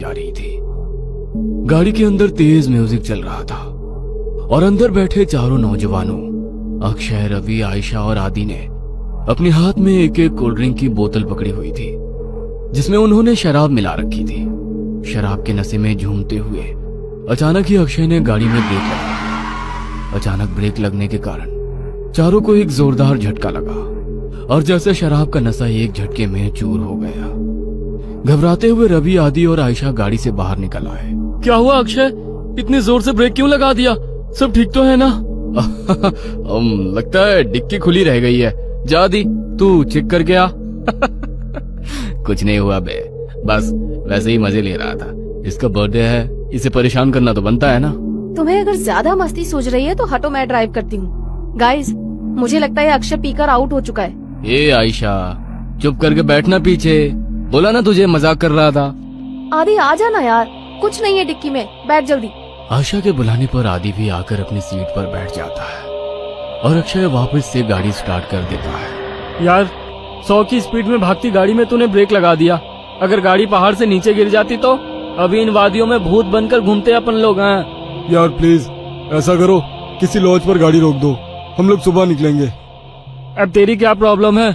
जा रही थी। गाड़ी के अंदर तेज म्यूजिक चल रहा था और अंदर बैठे चारों नौजवानों अक्षय, रवि, आयशा और आदि ने अपने हाथ में एक एक कोल्ड ड्रिंक की बोतल पकड़ी हुई थी जिसमें उन्होंने शराब मिला रखी थी। शराब के नशे में झूमते हुए अचानक ही अक्षय ने गाड़ी में ब्रेक लगा दिया। अचानक ब्रेक लगने के कारण चारों को एक जोरदार झटका लगा और जैसे शराब का नशा एक झटके में चूर हो गया। घबराते हुए रवि, आदि और आयशा गाड़ी से बाहर निकल आए। क्या हुआ अक्षय, इतनी जोर से ब्रेक क्यों लगा दिया? सब ठीक तो है ना? लगता है डिक्की खुली रह गई है। जा आदि, तू चेक करके आ। कुछ नहीं हुआ बे, बस वैसे ही मजे ले रहा था। इसका बर्थडे है, इसे परेशान करना तो बनता है ना। तुम्हें अगर ज्यादा मस्ती सूझ रही है तो हटो, मैं ड्राइव करती हूँ। गाइस, मुझे लगता है अक्षय पीकर आउट हो चुका है। ए आयशा, चुप करके बैठना पीछे। बोला ना तुझे मजाक कर रहा था। आदि आ जाना यार, कुछ नहीं है डिक्की में, बैठ जल्दी। आयशा के बुलाने पर आदि भी आकर अपनी सीट पर बैठ जाता है और अक्षय वापस से गाड़ी स्टार्ट कर देता है। यार 100 की स्पीड में भागती गाड़ी में तूने ब्रेक लगा दिया। अगर गाड़ी पहाड़ से नीचे गिर जाती तो अभी इन वादियों में भूत बनकर घूमते अपन लोग हैं। यार प्लीज ऐसा करो, किसी लॉज पर गाड़ी रोक दो, हम लोग सुबह निकलेंगे। अब तेरी क्या प्रॉब्लम है?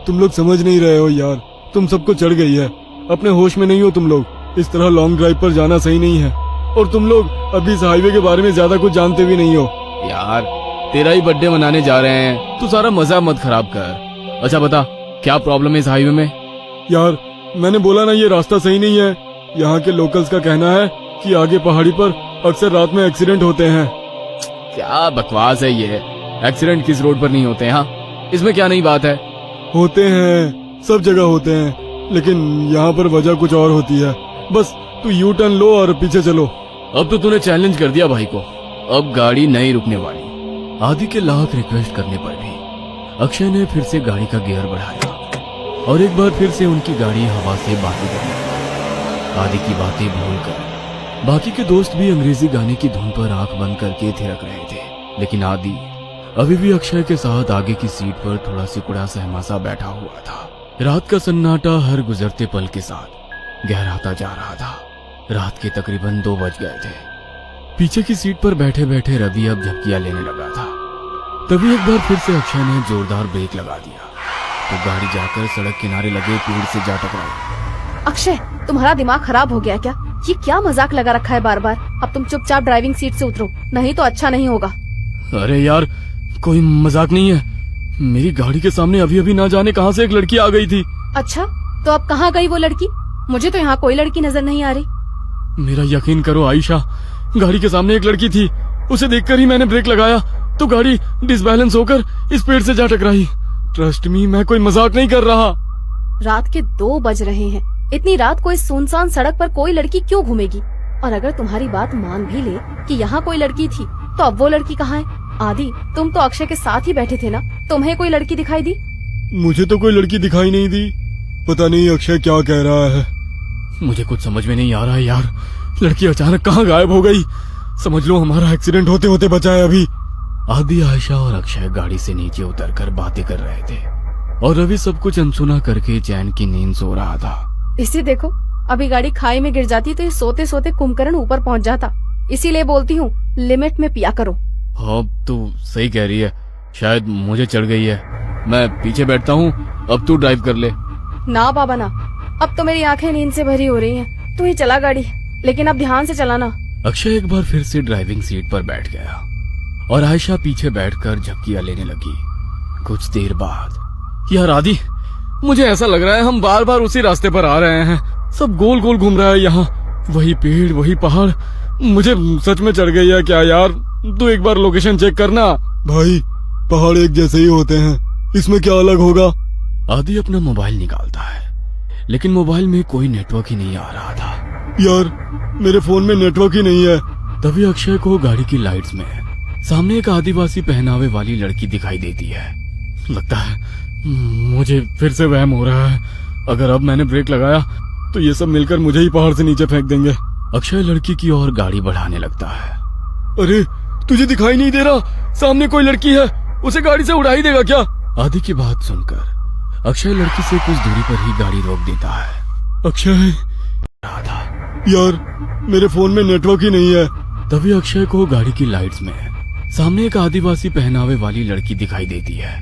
तुम लोग समझ नहीं रहे हो यार, तुम सबको चढ़ गई है, अपने होश में नहीं हो तुम लोग। इस तरह लॉन्ग ड्राइव पर जाना सही नहीं है और तुम लोग अभी इस हाईवे के बारे में ज्यादा कुछ जानते भी नहीं हो। यार तेरा ही बर्थडे मनाने जा रहे हैं, तू सारा मजा मत खराब कर। अच्छा बता, क्या प्रॉब्लम है इस हाईवे में? यार मैंने बोला ना, ये रास्ता सही नहीं है। यहाँ के लोकल्स का कहना है कि आगे पहाड़ी पर अक्सर रात में एक्सीडेंट होते हैं। क्या बकवास है ये? एक्सीडेंट किस रोड पर नहीं होते हैं? हाँ, इसमें क्या नई बात है? होते हैं, सब जगह होते हैं, लेकिन यहाँ पर वजह कुछ और होती है। बस तू यू टर्न लो और पीछे चलो। अब तो तूने चैलेंज कर दिया भाई को, अब गाड़ी नहीं रुकने वाली। आदि के लाख रिक्वेस्ट करने पर भी अक्षय ने फिर से गाड़ी का गियर बढ़ाया और एक बार फिर से उनकी गाड़ी हवा से बातें करने लगी। आदि की बातें भूलकर बाकी के दोस्त भी अंग्रेजी गाने की धुन पर आंख बंद करके थिरक रहे थे, लेकिन आदि अभी भी अक्षय के साथ आगे की सीट पर थोड़ा सिकुड़ा सहमासा बैठा हुआ था। रात का सन्नाटा हर गुजरते पल के साथ गहराता जा रहा था। रात के तकरीबन 2 बज गए थे। पीछे की सीट पर बैठे बैठे रवि अब झपकियां लेने लगा था। तभी एक बार फिर से अक्षय ने जोरदार ब्रेक लगा दिया तो गाड़ी जाकर सड़क किनारे लगे पेड़ से जा टकराई। अक्षय, तुम्हारा दिमाग खराब हो गया क्या? ये क्या मजाक लगा रखा है बार बार? अब तुम चुपचाप ड्राइविंग सीट से उतरो, नहीं तो अच्छा नहीं होगा। अरे यार, कोई मजाक नहीं है। मेरी गाड़ी के सामने अभी अभी ना जाने कहां से एक लड़की आ गई थी। अच्छा, तो अब कहाँ गई वो लड़की? मुझे तो यहाँ कोई लड़की नजर नहीं आ रही। मेरा यकीन करो आयशा, गाड़ी के सामने एक लड़की थी, उसे देखकर ही मैंने ब्रेक लगाया तो गाड़ी डिसबैलेंस होकर इस पेड़ से जा टकराई। ट्रस्ट मी, मैं कोई मजाक नहीं कर रहा। रात के 2 बज रहे हैं, इतनी रात को इस सुनसान सड़क पर कोई लड़की क्यों घूमेगी? और अगर तुम्हारी बात मान भी ले कि यहाँ कोई लड़की थी, तो अब वो लड़की कहाँ है? आदि, तुम तो अक्षय के साथ ही बैठे थे ना, तुम्हें कोई लड़की दिखाई दी? मुझे तो कोई लड़की दिखाई नहीं दी। पता नहीं अक्षय क्या कह रहा है। मुझे कुछ समझ में नहीं आ रहा है यार, लड़की अचानक कहाँ गायब हो गई? समझ लो हमारा एक्सीडेंट होते होते बचा है अभी। आदि, आयशा और अक्षय गाड़ी से नीचे उतरकर बातें कर रहे थे और रवि सब कुछ अनसुना करके चैन की नींद सो रहा था। इसे देखो, अभी गाड़ी खाई में गिर जाती तो ये सोते सोते कुंभकर्ण ऊपर पहुँच जाता। इसीलिए बोलती हूँ, लिमिट में पिया करो। हाँ, तू सही कह रही है, शायद मुझे चढ़ गई है। मैं पीछे बैठता हूँ, अब तू ड्राइव कर ले। ना बाबा ना, अब तो मेरी आंखें नींद से भरी हो रही हैं। तू ही चला गाड़ी, लेकिन अब ध्यान से चलाना। अक्षय एक बार फिर से ड्राइविंग सीट पर बैठ गया और आयशा पीछे बैठकर झपकियां लेने लगी। कुछ देर बाद, यार आदि, मुझे ऐसा लग रहा है हम बार बार उसी रास्ते पर आ रहे हैं। सब गोल गोल घूम रहा है यहाँ, वही पेड़ वही पहाड़। मुझे सच में चढ़ गई है क्या यार? तू एक बार लोकेशन चेक करना। भाई पहाड़ एक जैसे ही होते हैं, इसमें क्या अलग होगा? आदि अपना मोबाइल निकालता है, लेकिन मोबाइल में कोई नेटवर्क ही नहीं आ रहा था। यार मेरे फोन में नेटवर्क ही नहीं है। तभी अक्षय को गाड़ी की लाइट्स में सामने एक आदिवासी पहनावे वाली लड़की दिखाई देती है। लगता है मुझे फिर से वहम हो रहा है। अगर अब मैंने ब्रेक लगाया तो ये सब मिलकर मुझे ही पहाड़ से नीचे फेंक देंगे। अक्षय लड़की की ओर गाड़ी बढ़ाने लगता है। अरे तुझे दिखाई नहीं दे रहा? सामने कोई लड़की है, उसे गाड़ी से उड़ा ही देगा क्या? आदि की बात सुनकर अक्षय लड़की से कुछ दूरी पर ही गाड़ी रोक देता है। अक्षय, राधा यार मेरे फोन में नेटवर्क ही नहीं है। तभी अक्षय को गाड़ी की लाइट्स में सामने एक आदिवासी पहनावे वाली लड़की दिखाई देती है।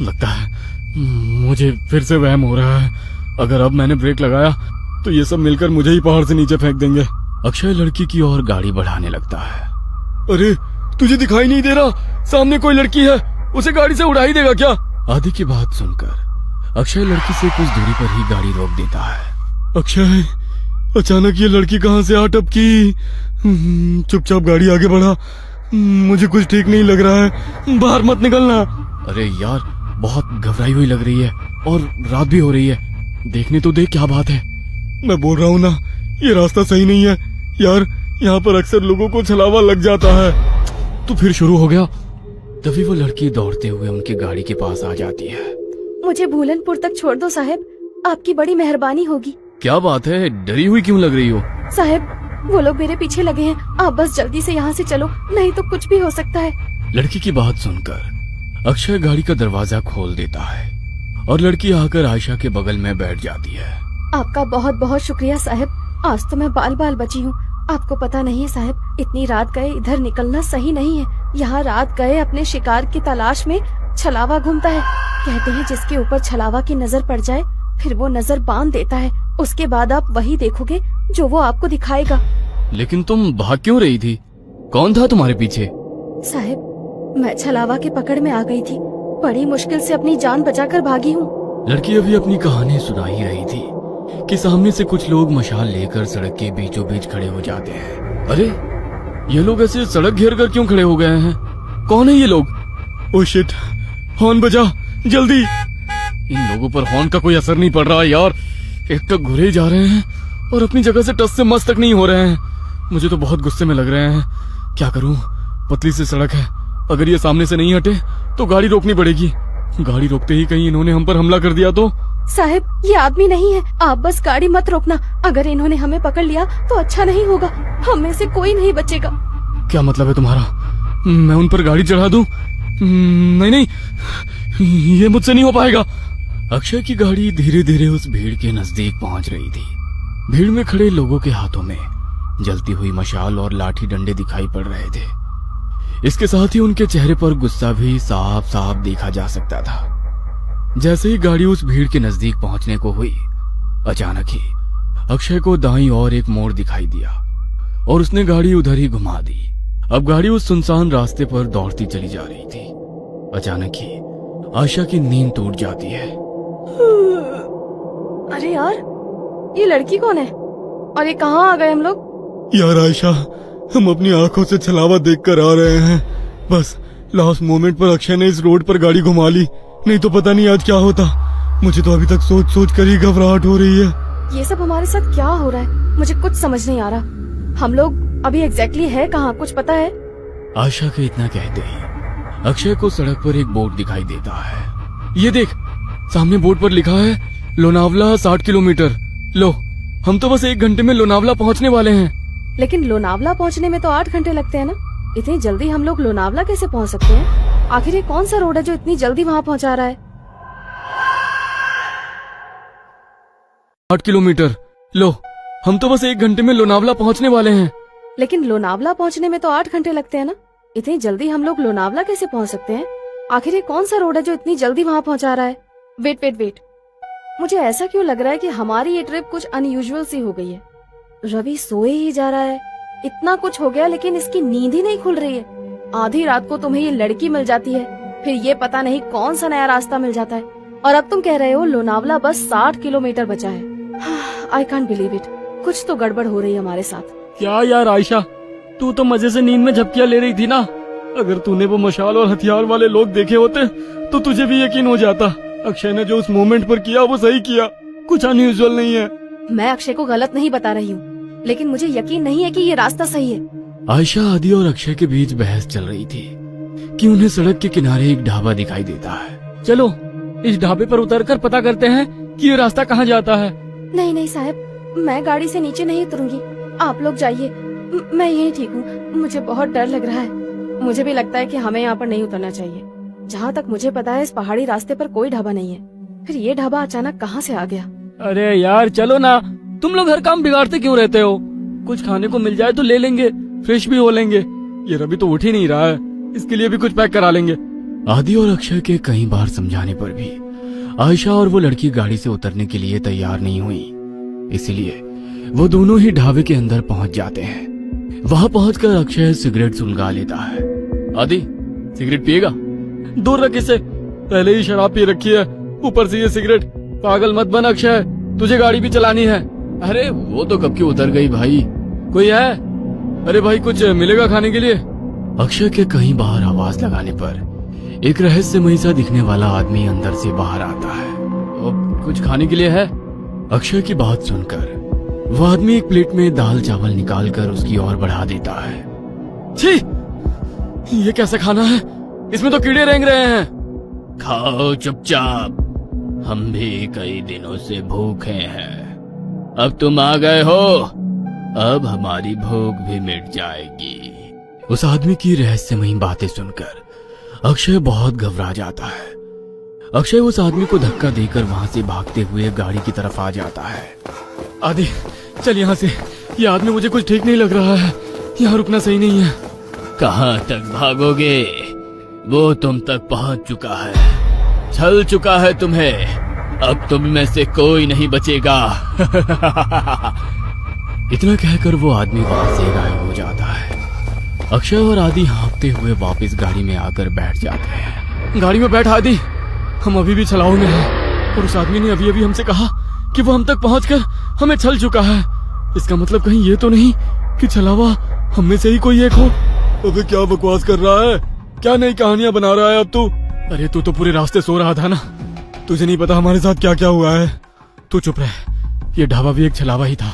लगता है मुझे फिर से वहम हो रहा है। अगर अब मैंने ब्रेक लगाया तो ये सब मिलकर मुझे ही पहाड़ से नीचे फेंक देंगे। अक्षय लड़की की ओर गाड़ी बढ़ाने लगता है। अरे तुझे दिखाई नहीं दे रहा? सामने कोई लड़की है, उसे गाड़ी से उड़ा ही देगा क्या? आदि की बात सुनकर अक्षय लड़की से कुछ दूरी पर ही गाड़ी रोक देता है। अक्षय, अचानक ये लड़की कहाँ से आ टपकी? चुपचाप गाड़ी आगे बढ़ा। मुझे कुछ ठीक नहीं लग रहा है, बाहर मत निकलना। अरे यार, बहुत घबराई हुई लग रही है और रात भी हो रही है। देखने तो देख क्या बात है। मैं बोल रहा हूँ ना, ये रास्ता सही नहीं है यार। यहाँ पर अक्सर लोगों को छलावा लग जाता है। तो फिर शुरू हो गया। तभी वो लड़की दौड़ते हुए उनकी गाड़ी के पास आ जाती है। मुझे भूलनपुर तक छोड़ दो साहब, आपकी बड़ी मेहरबानी होगी। क्या बात है, डरी हुई क्यों लग रही हो? साहब, वो लोग मेरे पीछे लगे हैं, आप बस जल्दी से यहाँ से चलो, नहीं तो कुछ भी हो सकता है। लड़की की बात सुनकर अक्षय गाड़ी का दरवाजा खोल देता है और लड़की आकर आयशा के बगल में बैठ जाती है। आपका बहुत बहुत शुक्रिया साहब, आज तो मैं बाल बाल बची हूँ। आपको पता नहीं है साहब, इतनी रात गए इधर निकलना सही नहीं है। यहाँ रात गए अपने शिकार की तलाश में छलावा घूमता है। कहते हैं जिसके ऊपर छलावा की नजर पड़ जाए फिर वो नजर बांध देता है। उसके बाद आप वही देखोगे जो वो आपको दिखाएगा। लेकिन तुम भाग क्यों रही थी? कौन था तुम्हारे पीछे? साहब, मैं छलावा के पकड़ में आ गई थी, बड़ी मुश्किल से अपनी जान बचाकर भागी हूँ। लड़की अभी अपनी कहानी सुना ही रही थी कि सामने से कुछ लोग मशाल लेकर सड़क के बीचों बीच खड़े हो जाते हैं। अरे, ये लोग ऐसे सड़क घेर कर क्यों खड़े हो गए हैं? कौन है ये लोग? ओह शिट, हॉर्न बजा जल्दी। इन लोगों पर हॉर्न का कोई असर नहीं पड़ रहा यार। एक तक घुरे जा रहे हैं और अपनी जगह से टस से मस तक नहीं हो रहे हैं। मुझे तो बहुत गुस्से में लग रहे हैं। क्या करूं? पतली सी सड़क है, अगर ये सामने से नहीं हटे तो गाड़ी रोकनी पड़ेगी। गाड़ी रोकते ही कहीं इन्होंने हम पर हमला कर दिया तो? साहब, ये आदमी नहीं है, आप बस गाड़ी मत रोकना। अगर इन्होंने हमें पकड़ लिया तो अच्छा नहीं होगा, हम में से कोई नहीं बचेगा। क्या मतलब है तुम्हारा? मैं उन पर गाड़ी चढ़ा दूं? नहीं नहीं, ये मुझसे नहीं हो पाएगा। अक्षय की गाड़ी धीरे धीरे उस भीड़ के नजदीक पहुंच रही थी। भीड़ में खड़े लोगों के हाथों में जलती हुई मशाल और लाठी डंडे दिखाई पड़ रहे थे। इसके साथ ही उनके चेहरे पर गुस्सा भी साफ साफ देखा जा सकता था। जैसे ही गाड़ी उस भीड़ के नजदीक पहुंचने को हुई, अचानक ही अक्षय को दाईं ओर एक मोड़ दिखाई दिया और उसने गाड़ी उधर ही घुमा दी। अब गाड़ी उस सुनसान रास्ते पर दौड़ती चली जा रही थी। अचानक ही आयशा की नींद टूट जाती है। अरे यार, ये लड़की कौन है और ये कहाँ आ गए हम लोग? यार आयशा, हम अपनी आंखों से छलावा देखकर आ रहे हैं। बस लास्ट मोमेंट पर अक्षय ने इस रोड पर गाड़ी घुमा ली, नहीं तो पता नहीं आज क्या होता। मुझे तो अभी तक सोच सोच कर ही घबराहट हो रही है। ये सब हमारे साथ क्या हो रहा है, मुझे कुछ समझ नहीं आ रहा। हम लोग अभी एग्जैक्टली है कहाँ, कुछ पता है? आयशा के इतना कहते ही अक्षय को सड़क पर एक बोर्ड दिखाई देता है। ये देख, सामने बोर्ड पर लिखा है लोनावला 60 किलोमीटर। लो, हम तो बस 1 घंटे में लोनावला पहुंचने वाले हैं। लेकिन लोनावला पहुंचने में तो 8 घंटे लगते हैं ना। इतनी जल्दी हम लोग लोनावला कैसे पहुंच सकते हैं? आखिर ये कौन सा रोड है जो इतनी जल्दी वहाँ पहुंचा रहा है? 8 किलोमीटर। लो, हम तो बस 1 घंटे में लोनावला पहुंचने वाले हैं। लेकिन लोनावला पहुंचने में तो 8 घंटे लगते हैं ना। इतनी जल्दी हम लोग लोनावला कैसे पहुंच सकते हैं? आखिर ये कौन सा रोड है जो इतनी जल्दी वहाँ पहुंचा रहा है? वेट वेट वेट, मुझे ऐसा क्यों लग रहा है कि हमारी ये ट्रिप कुछ अनयूजुअल सी हो गई है। रवि सोए ही जा रहा है, इतना कुछ हो गया लेकिन इसकी नींद ही नहीं खुल रही है। आधी रात को तुम्हें ये लड़की मिल जाती है, फिर ये पता नहीं कौन सा नया रास्ता मिल जाता है, और अब तुम कह रहे हो लोनावला बस 60 किलोमीटर बचा है। आई कांट बिलीव इट, कुछ तो गड़बड़ हो रही है हमारे साथ। क्या यार आयशा, तू तो मजे से नींद में झपकियां ले रही थी ना। अगर तूने वो मशाल और हथियार वाले लोग देखे होते तो तुझे भी यकीन हो जाता। अक्षय ने जो उस मोमेंट पर किया वो सही किया, कुछ अनयूजुअल नहीं है। मैं अक्षय को गलत नहीं बता रही हूँ, लेकिन मुझे यकीन नहीं है कि ये रास्ता सही है। आयशा, आदि और अक्षय के बीच बहस चल रही थी कि उन्हें सड़क के किनारे एक ढाबा दिखाई देता है। चलो इस ढाबे पर उतरकर पता करते हैं कि ये रास्ता कहाँ जाता है। नहीं नहीं साहब, मैं गाड़ी से नीचे नहीं उतरूंगी, आप लोग जाइए, मैं यही ठीक हूँ। मुझे बहुत डर लग रहा है। मुझे भी लगता है कि हमें यहाँ पर नहीं उतरना चाहिए। जहाँ तक मुझे पता है इस पहाड़ी रास्ते पर कोई ढाबा नहीं है, फिर ये ढाबा अचानक कहाँ से आ गया? अरे यार चलो ना, तुम लोग हर काम बिगाड़ते क्यों रहते हो? कुछ खाने को मिल जाए तो ले लेंगे, फ्रेश भी हो लेंगे। ये रवि तो उठ ही नहीं रहा है, इसके लिए भी कुछ पैक करा लेंगे। आदि और अक्षय के कई बार समझाने पर भी आयशा और वो लड़की गाड़ी से उतरने के लिए तैयार नहीं हुई, इसीलिए वो दोनों ही ढाबे के अंदर पहुंच जाते हैं। वहां पहुंचकर अक्षय सिगरेट सुलगा लेता है। आदि सिगरेट पिएगा? दूर रख इसे, पहले ही शराब पी रखी है, ऊपर से ये सिगरेट। पागल मत बन अक्षय, तुझे गाड़ी भी चलानी है। अरे वो तो कब की उतर गई भाई। कोई है? अरे भाई कुछ मिलेगा खाने के लिए? अक्षय के कई बार आवाज लगाने पर एक रहस्यमयी सा दिखने वाला आदमी अंदर से बाहर आता है। कुछ खाने के लिए है? अक्षय की बात सुनकर वो आदमी एक प्लेट में दाल चावल निकालकर उसकी ओर बढ़ा देता है। छी, ये कैसा खाना है? इसमें तो कीड़े रेंग रहे हैं। खाओ चुपचाप, हम भी कई दिनों से भूखे हैं। अब तुम आ गए हो, अब हमारी भूख भी मिट जाएगी। उस आदमी की रहस्यमयी बातें सुनकर अक्षय बहुत घबरा जाता है। अक्षय उस आदमी को धक्का देकर वहां से भागते हुए गाड़ी की तरफ आ जाता है। आदि चल यहाँ से, ये आदमी मुझे कुछ ठीक नहीं लग रहा है, यहाँ रुकना सही नहीं है। कहाँ तक भागोगे? वो तुम तक पहुंच चुका है, छल चुका है तुम्हें। अब तुम में से कोई नहीं बचेगा। इतना कहकर वो आदमी वहां से गायब हो जाता है। अक्षय और आदि हाँफते हुए वापस गाड़ी में आकर बैठ जाते हैं। गाड़ी में बैठ आदि, हम अभी भी छलाऊ में हैं और उस आदमी ने अभी अभी हमसे कहा कि वो हम तक पहुंचकर हमें छल चुका है। इसका मतलब कहीं ये तो नहीं कि छलावा हम में से ही कोई एक हो। अबे क्या बकवास कर रहा है? क्या नई कहानियां बना रहा है अब तू? अरे तू तो पूरे रास्ते सो रहा था ना, तुझे नहीं पता हमारे साथ क्या क्या हुआ है। तू चुप रह, ये ढाबा भी एक छलावा ही था।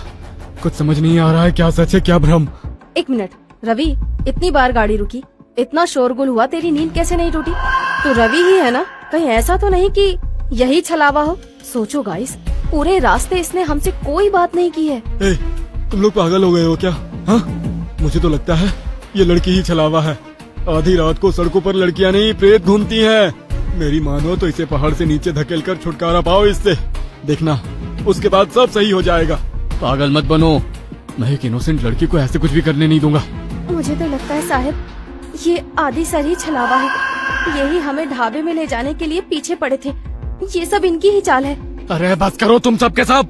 कुछ समझ नहीं आ रहा है क्या सच है क्या भ्रम। एक मिनट रवि, इतनी बार गाड़ी रुकी, इतना शोरगुल हुआ, तेरी नींद कैसे नहीं टूटी? तू रवि ही है ना? कहीं ऐसा तो नहीं कि यही छलावा हो? सोचो गाइस, पूरे रास्ते इसने हमसे कोई बात नहीं की है। ए, तुम लोग पागल हो गए हो क्या? हाँ, मुझे तो लगता है ये लड़की ही छलावा है। आधी रात को सड़कों पर लड़कियां नहीं प्रेत घूमती हैं। मेरी मानो तो इसे पहाड़ से नीचे धकेलकर छुटकारा पाओ इससे, देखना उसके बाद सब सही हो जाएगा। पागल मत बनो, मैं एक इनोसेंट लड़की को ऐसे कुछ भी करने नहीं दूंगा। मुझे तो लगता है साहब ये आदि सर ही छलावा है, यही हमें ढाबे में ले जाने के लिए पीछे पड़े थे। ये सब इनकी ही चाल है। अरे बस करो तुम सब के सब,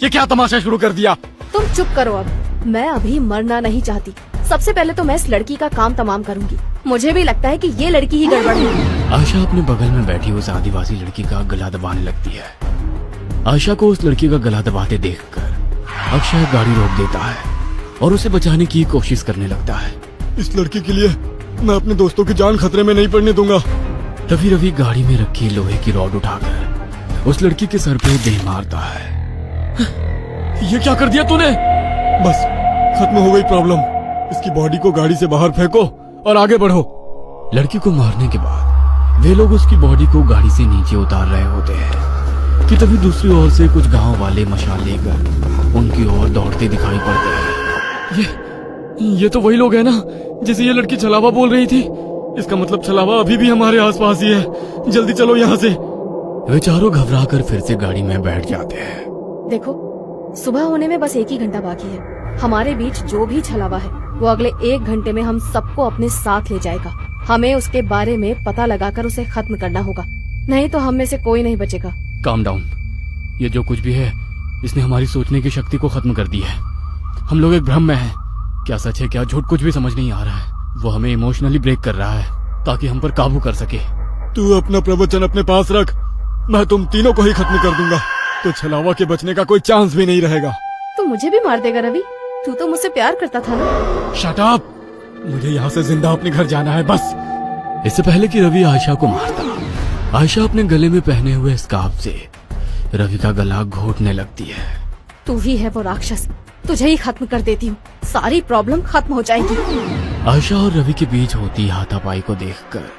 ये क्या तमाशा शुरू कर दिया? तुम चुप करो अब, मैं अभी मरना नहीं चाहती। सबसे पहले तो मैं इस लड़की का काम तमाम करूंगी। मुझे भी लगता है कि ये लड़की ही गड़बड़ है। आशा अपने बगल में बैठी उस आदिवासी लड़की का गला दबाने लगती है। आशा को उस लड़की का गला दबाते देखकर अक्षय गाड़ी रोक देता है और उसे बचाने की कोशिश करने लगता है। इस लड़की के लिए मैं अपने दोस्तों की जान खतरे में नहीं पड़ने दूंगा। तभी रवि गाड़ी में रखी लोहे की रॉड उठाकर उस लड़की के सर पे दे मारता है। ये क्या कर दिया तूने? बस खत्म हो गई प्रॉब्लम। इसकी बॉडी को गाड़ी से बाहर फेंको और आगे बढ़ो। लड़की को मारने के बाद वे लोग उसकी बॉडी को गाड़ी से नीचे उतार रहे होते हैं कि तभी दूसरी ओर से कुछ गांव वाले मशाल लेकर उनकी ओर दौड़ते दिखाई पड़ते हैं। ये तो वही लोग हैं ना जिसे ये लड़की छलावा बोल रही थी। इसका मतलब छलावा अभी भी हमारे आसपास ही है। जल्दी चलो यहाँ से। वे चारों घबराकर फिर से गाड़ी में बैठ जाते हैं। देखो, सुबह होने में बस 1 ही घंटा बाकी है। हमारे बीच जो भी छलावा है वो अगले 1 घंटे में हम सबको अपने साथ ले जाएगा। हमें उसके बारे में पता लगाकर उसे खत्म करना होगा, नहीं तो हम में से कोई नहीं बचेगा। काम डाउन, ये जो कुछ भी है इसने हमारी सोचने की शक्ति को खत्म कर दी है। हम लोग एक भ्रम में हैं। क्या सच है क्या झूठ कुछ भी समझ नहीं आ रहा है। वो हमें इमोशनली ब्रेक कर रहा है ताकि हम पर काबू कर सके। तू अपना प्रवचन अपने पास रख, मैं तुम तीनों को ही खत्म कर दूंगा, तो छलावा के बचने का कोई चांस भी नहीं रहेगा। तो मुझे भी मार देगा रवि? तू तो मुझसे प्यार करता था ना। शट अप, मुझे यहाँ से जिंदा अपने घर जाना है बस। इससे पहले कि रवि आयशा को मारता, आयशा अपने गले में पहने हुए स्कार्फ से रवि का गला घोटने लगती है। तू ही है वो राक्षस, तुझे ही खत्म कर देती हूँ, सारी प्रॉब्लम खत्म हो जाएगी। आयशा और रवि के बीच होती हाथापाई को देखकर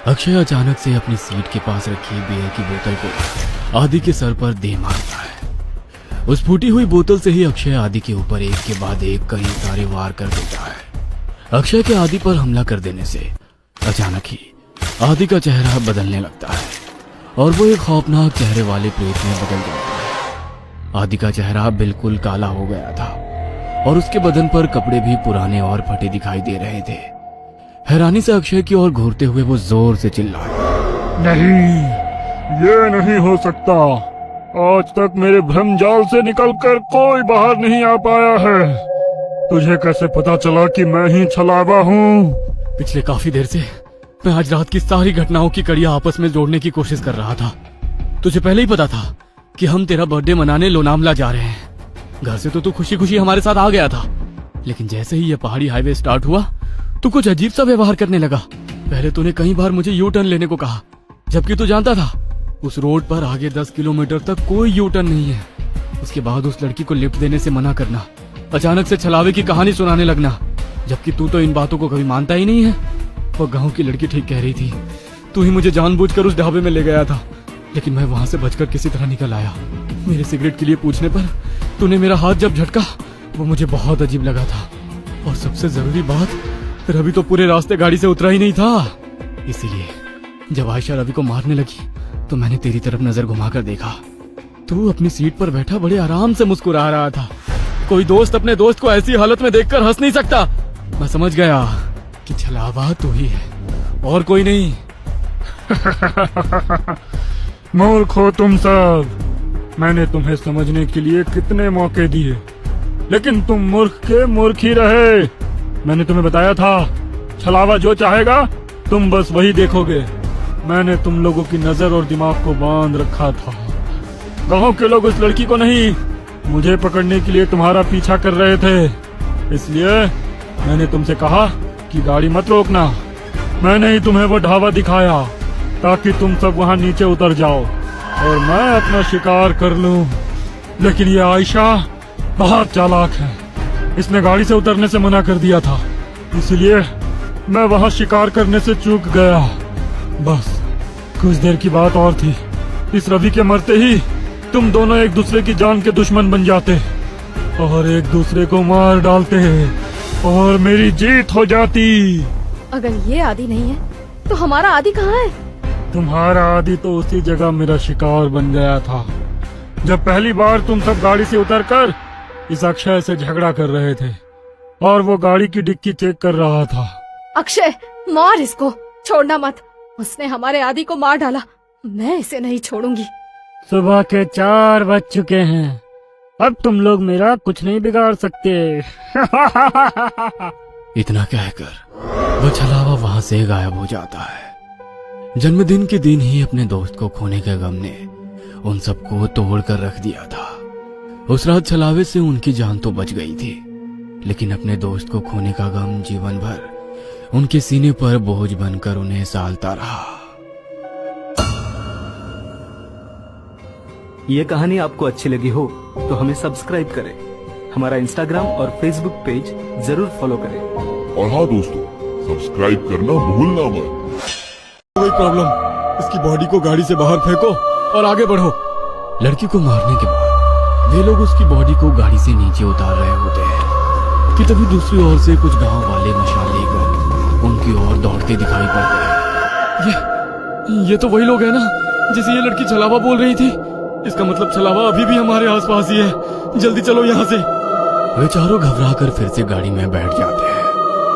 अक्षय अचानक से अपनी सीट के पास रखी बियर की बोतल को आदि के सर पर दे मारता है। उस फूटी हुई बोतल से ही अक्षय आदि के ऊपर एक के बाद एक कई सारे वार कर देता है। अक्षय के आदि पर हमला कर देने से अचानक ही आदि का चेहरा बदलने लगता है और वो एक खौफनाक चेहरे वाले प्रेत में बदल जाता है। आदि का चेहरा बिल्कुल काला हो गया था और उसके बदन पर कपड़े भी पुराने और फटे दिखाई दे रहे थे। हैरानी से अक्षय की ओर घूरते हुए वो जोर से चिल्लाया, नहीं, ये नहीं हो सकता। आज तक मेरे भ्रमजाल से निकलकर कोई बाहर नहीं आ पाया है। तुझे कैसे पता चला कि मैं ही छलावा हूँ? पिछले काफी देर से मैं आज रात की सारी घटनाओं की कड़ियां आपस में जोड़ने की कोशिश कर रहा था। तुझे पहले ही पता था कि हम तेरा बर्थडे मनाने लोनावला जा रहे हैं। घर से तो तू खुशी खुशी हमारे साथ आ गया था, लेकिन जैसे ही ये पहाड़ी हाईवे स्टार्ट हुआ तू कुछ अजीब सा व्यवहार करने लगा। पहले तूने कई बार मुझे यू टर्न लेने को कहा, जबकि तू जानता था उस रोड पर आगे 10 किलोमीटर तक कोई यू टर्न नहीं है। उसके बाद उस लड़की को लिफ्ट देने से मना करना, अचानक से छलावे की कहानी सुनाने लगना, जबकि तू तो इन बातों को कभी मानता ही नहीं है। और गांव की लड़की ठीक कह रही थी, तू ही मुझे जानबूझकर उस ढाबे में ले गया था, लेकिन मैं वहां से बचकर किसी तरह निकल आया। मेरे सिगरेट के लिए पूछने पर तूने मेरा हाथ जब झटका वो मुझे बहुत अजीब लगा था। और सबसे जरूरी बात, रवि तो पूरे रास्ते गाड़ी से उतरा ही नहीं था। इसीलिए जब आयशा रवि को मारने लगी तो मैंने तेरी तरफ नजर घुमाकर देखा। तू अपनी सीट पर बैठा बड़े आराम से मुस्कुरा रहा था। कोई दोस्त अपने दोस्त को ऐसी हालत में देखकर हंस नहीं सकता। मैं समझ गया कि छलावा तू ही है और कोई नहीं। मूर्ख हो तुम सब। मैंने तुम्हें समझने के लिए कितने मौके दिए, लेकिन तुम मूर्ख के मूर्ख ही रहे। मैंने तुम्हें बताया था, छलावा जो चाहेगा तुम बस वही देखोगे। मैंने तुम लोगों की नजर और दिमाग को बांध रखा था। गांव के लोग उस लड़की को नहीं, मुझे पकड़ने के लिए तुम्हारा पीछा कर रहे थे। इसलिए मैंने तुमसे कहा कि गाड़ी मत रोकना। मैंने ही तुम्हें वो ढाबा दिखाया ताकि तुम सब वहां नीचे उतर जाओ और मैं अपना शिकार कर लूं। लेकिन ये आयशा बहुत चालाक है। इसने गाड़ी से उतरने से मना कर दिया था, इसलिए मैं वहां शिकार करने से चूक गया। बस कुछ देर की बात और थी, इस रवि के मरते ही तुम दोनों एक दूसरे की जान के दुश्मन बन जाते और एक दूसरे को मार डालते और मेरी जीत हो जाती। अगर ये आदि नहीं है तो हमारा आदि कहाँ है? तुम्हारा आदि तो उसी जगह मेरा शिकार बन गया था, जब पहली बार तुम सब गाड़ी से उतरकर इस अक्षय से झगड़ा कर रहे थे और वो गाड़ी की डिक्की चेक कर रहा था। अक्षय, मार इसको, छोड़ना मत। उसने हमारे आदि को मार डाला, मैं इसे नहीं छोड़ूंगी। सुबह के 4 बज चुके हैं, अब तुम लोग मेरा कुछ नहीं बिगाड़ सकते। इतना कहकर वो छलावा वहां से गायब हो जाता है। जन्मदिन के दिन ही अपने दोस्त को खोने के गम ने उन सबको तोड़ कर रख दिया था। उस रात छलावे से उनकी जान तो बच गई थी, लेकिन अपने दोस्त को खोने का गम जीवन भर उनके सीने पर बोझ बनकर उन्हें सालता रहा। ये कहानी आपको अच्छी लगी हो तो हमें सब्सक्राइब करें, हमारा इंस्टाग्राम और फेसबुक पेज जरूर फॉलो करें। और हाँ दोस्तों, सब्सक्राइब करना भूलना मत। कोई प्रॉब्लम, इसकी बॉडी को गाड़ी से बाहर फेंको और आगे बढ़ो। लड़की को मारने के बाद वे लोग उसकी बॉडी को गाड़ी से नीचे उतार रहे होते हैं कि तभी दूसरी ओर से कुछ गांव वाले मशाल लेकर उनकी ओर दौड़ते दिखाई पड़ गए। ये तो वही लोग हैं ना जिसे ये लड़की छलावा बोल रही थी। इसका मतलब छलावा अभी भी हमारे आसपास ही है। जल्दी चलो यहाँ से। वे चारों घबराकर फिर से गाड़ी में बैठ जाते हैं।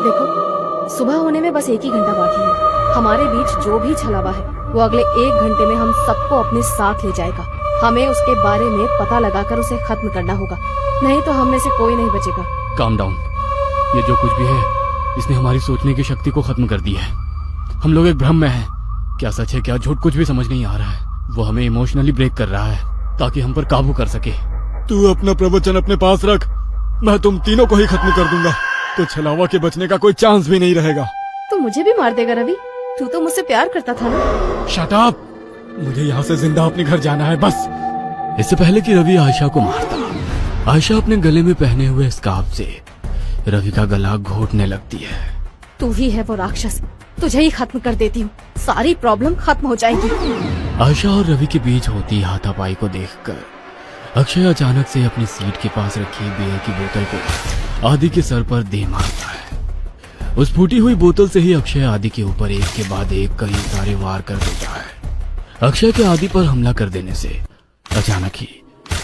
देखो, सुबह होने में बस 1 ही घंटा बाकी है। हमारे बीच जो भी छलावा है वो अगले 1 घंटे में हम सबको अपने साथ ले जाएगा। हमें उसके बारे में पता लगाकर उसे खत्म करना होगा, नहीं तो हम में से कोई नहीं बचेगा। Calm down. ये जो कुछ भी है इसने हमारी सोचने की शक्ति को खत्म कर दी है। हम लोग एक भ्रम में हैं। क्या सच है क्या झूठ कुछ भी समझ नहीं आ रहा है। वो हमें इमोशनली ब्रेक कर रहा है ताकि हम पर काबू कर सके। तू अपना प्रवचन अपने पास रख, मैं तुम तीनों को ही खत्म कर दूंगा, तो छलावा के बचने का कोई चांस भी नहीं रहेगा। तो मुझे भी मार देगा रवि? तू तो मुझसे प्यार करता था ना। Shut up! मुझे यहाँ से जिंदा अपने घर जाना है बस। इससे पहले कि रवि आयशा को मारता, आयशा अपने गले में पहने हुए स्कार्फ से रवि का गला घोटने लगती है। तू ही है वो राक्षस, तुझे ही खत्म कर देती हूँ, सारी प्रॉब्लम खत्म हो जाएगी। आयशा और रवि के बीच होती हाथापाई को देखकर अक्षय अचानक से अपनी सीट के पास रखी बियर की बोतल को आदि के सर पर दे मारता है। उस फूटी हुई बोतल से ही अक्षय आदि के ऊपर एक के बाद एक कई सारे वार कर देता है। अक्षय के आदि पर हमला कर देने से अचानक ही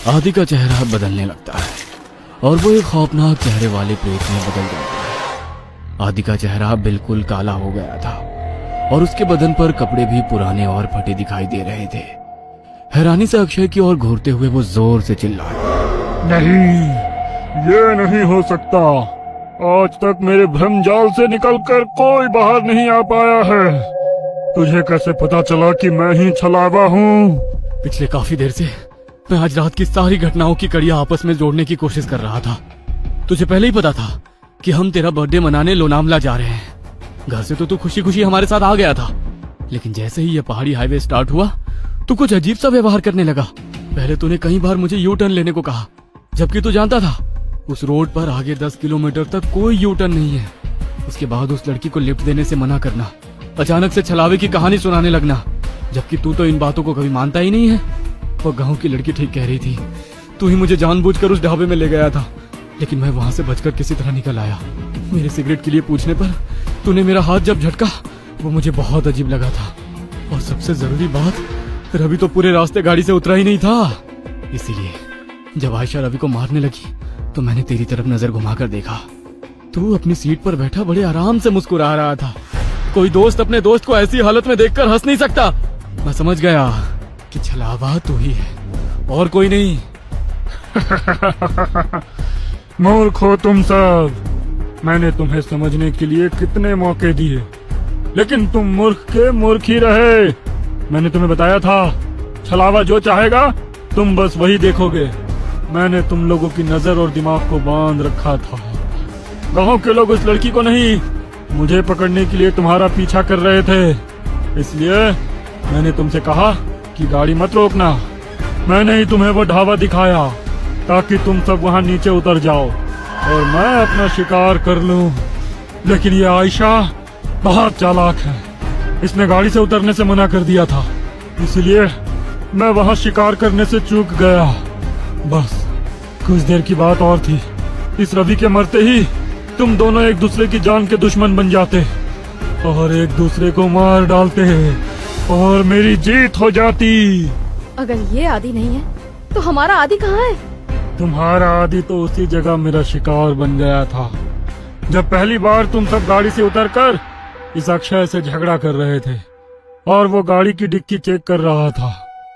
आदि का चेहरा बदलने लगता है और वो एक खौफनाक चेहरे वाले प्रेत में बदल गया। आदि का चेहरा बिल्कुल काला हो गया था और उसके बदन पर कपड़े भी पुराने और फटे दिखाई दे रहे थे। हैरानी से अक्षय की ओर घूरते हुए वो जोर से चिल्लाया, नहीं, ये नहीं हो सकता। आज तक मेरे भ्रमजाल से निकलकर कोई बाहर नहीं आ पाया है। तुझे कैसे पता चला कि मैं ही छलावा हूँ? पिछले काफी देर से मैं आज रात की सारी घटनाओं की कड़ियां आपस में जोड़ने की कोशिश कर रहा था। तुझे पहले ही पता था कि हम तेरा बर्थडे मनाने लोनावला जा रहे हैं। घर से तो तू खुशी खुशी हमारे साथ आ गया था, लेकिन जैसे ही ये पहाड़ी हाईवे स्टार्ट हुआ तू कुछ अजीब सा व्यवहार करने लगा। पहले तूने कई बार मुझे यू टर्न लेने को कहा, जबकि तू जानता था उस रोड पर आगे 10 किलोमीटर तक कोई यू टर्न नहीं है। उसके बाद उस लड़की को लिफ्ट देने से मना करना, अचानक से छलावे की कहानी सुनाने लगना, जबकि तू तो इन बातों को कभी मानता ही नहीं है। वो गांव की लड़की ठीक कह रही थी, तू ही मुझे जानबूझकर उस ढाबे में ले गया था, लेकिन मैं वहां से बचकर किसी तरह निकल आया। मेरे सिगरेट के लिए पूछने पर तूने मेरा हाथ जब झटका वो मुझे बहुत अजीब लगा था। और सबसे जरूरी बात, रवि तो पूरे रास्ते गाड़ी से उतरा ही नहीं था। इसीलिए जब आयशा रवि को मारने लगी तो मैंने तेरी तरफ नजर घुमाकर देखा। तू अपनी सीट पर बैठा बड़े आराम से मुस्कुरा रहा था। कोई दोस्त अपने दोस्त को ऐसी हालत में देखकर हंस नहीं सकता। मैं समझ गया कि छलावा तू ही है और कोई नहीं। मूर्ख हो तुम सब। मैंने तुम्हें समझने के लिए कितने मौके दिए, लेकिन तुम मूर्ख के मूर्ख ही रहे। मैंने तुम्हें बताया था, छलावा जो चाहेगा तुम बस वही देखोगे। मैंने तुम लोगों की नजर और दिमाग को बांध रखा था। गांव के लोग उस लड़की को नहीं, मुझे पकड़ने के लिए तुम्हारा पीछा कर रहे थे। इसलिए मैंने तुमसे कहा कि गाड़ी मत रोकना। मैंने ही तुम्हें वो ढाबा दिखाया ताकि तुम सब वहां नीचे उतर जाओ और मैं अपना शिकार कर लूं। लेकिन ये आयशा बहुत चालाक है। इसने गाड़ी से उतरने से मना कर दिया था, इसलिए मैं वहां शिकार करने से चूक गया। बस कुछ देर की बात और थी, इस रवि के मरते ही तुम दोनों एक दूसरे की जान के दुश्मन बन जाते और एक दूसरे को मार डालते और मेरी जीत हो जाती। अगर ये आदि नहीं है तो हमारा आदि कहाँ है? तुम्हारा आदि तो उसी जगह मेरा शिकार बन गया था, जब पहली बार तुम सब गाड़ी से उतरकर इस अक्षय से झगड़ा कर रहे थे और वो गाड़ी की डिक्की चेक कर रहा था।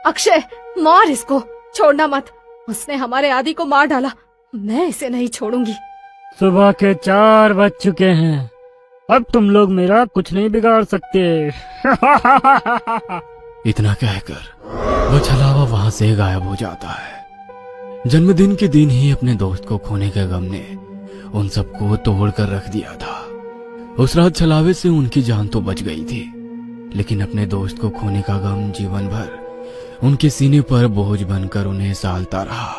अक्षय, मार इसको, छोड़ना मत। उसने हमारे आदि को मार डाला, मैं इसे नहीं छोड़ूंगी। सुबह के 4 बज चुके हैं, अब तुम लोग मेरा कुछ नहीं बिगाड़ सकते। इतना कहकर वो छलावा वहां से गायब हो जाता है। जन्मदिन के दिन ही अपने दोस्त को खोने के गम ने उन सबको तोड़ कर रख दिया था। उस रात छलावे से उनकी जान तो बच गई थी, लेकिन अपने दोस्त को खोने का गम जीवन भर उनके सीने पर बोझ बनकर उन्हें सालता रहा।